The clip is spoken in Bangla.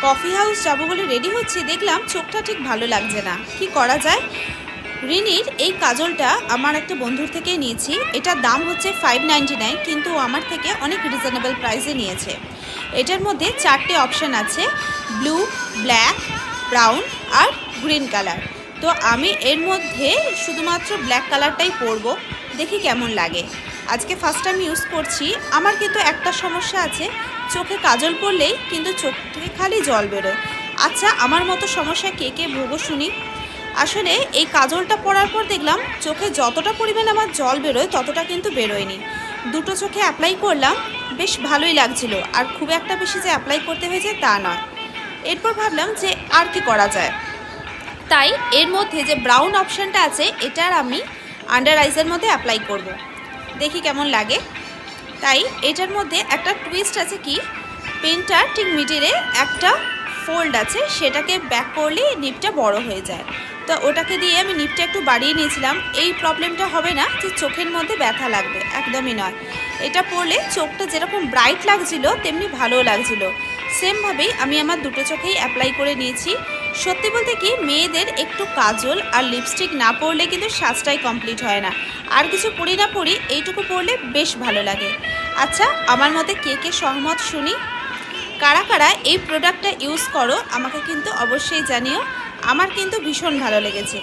কফি হাউস যাবো বলে রেডি হচ্ছি, দেখলাম চোখটা ঠিক ভালো লাগছে না। কি করা যায়? রিনির এই কাজলটা আমার একটা বন্ধুর থেকে নিয়েছি। এটার দাম হচ্ছে 599, কিন্তু আমার থেকে অনেক রিজনেবল প্রাইসে নিয়েছে। এটার মধ্যে 4টে অপশান আছে, ব্লু, ব্ল্যাক, ব্রাউন আর গ্রিন কালার। তো আমি এর মধ্যে শুধুমাত্র ব্ল্যাক কালারটাই পরবো, দেখি কেমন লাগে। আজকে ফার্স্ট টাইম ইউজ করছি। আমার কিন্তু একটা সমস্যা আছে, চোখে কাজল পরলেই কিন্তু চোখ থেকে খালি জল বেরোয়। আচ্ছা, আমার মতো সমস্যা কে কে ভোগো শুনি। আসলে এই কাজলটা পরার পর দেখলাম চোখে যতটা পরিমাণ আমার জল বেরোয় ততটা কিন্তু বেরোয়নি। দুটো চোখে অ্যাপ্লাই করলাম, বেশ ভালোই লাগছিল, আর খুব একটা বেশি যে অ্যাপ্লাই করতে হয়েছে তা নয়। এরপর ভাবলাম যে আর কি করা যায়, তাই এর মধ্যে যে ব্রাউন অপশানটা আছে এটার আমি আন্ডার আইজের মধ্যে অ্যাপ্লাই করব, দেখি কেমন লাগে। তাই এটার মধ্যে একটা টুইস্ট আছে, কি পেনটার ঠিক মিডিলে একটা ফোল্ড আছে, সেটাকে ব্যাক করলে নিপটা বড় হয়ে যায়। তো ওটাকে দিয়ে আমি নিপটা একটু বাড়িয়ে নিয়েছিলাম। এই প্রবলেমটা হবে না যে চোখের মধ্যে ব্যথা লাগবে, একদমই নয়। এটা পরলে চোখটা যেরকম ব্রাইট লাগছিল তেমনি ভালোও লাগছিল। সেমভাবেই আমি আমার দুটো চোখেই অ্যাপ্লাই করে নিয়েছি। সত্যি বলতে কি, মেয়েদের একটু কাজল আর লিপস্টিক না পরলে কিন্তু সাজটাই কমপ্লিট হয় না। আর কিছু পরি না পরি, এইটুকু পরলে বেশ ভালো লাগে। আচ্ছা, আমার মতে কে কে সহমত শুনি। কারা কারা এই প্রোডাক্টটা ইউজ করো আমাকে কিন্তু অবশ্যই জানিও। আমার কিন্তু ভীষণ ভালো লেগেছে।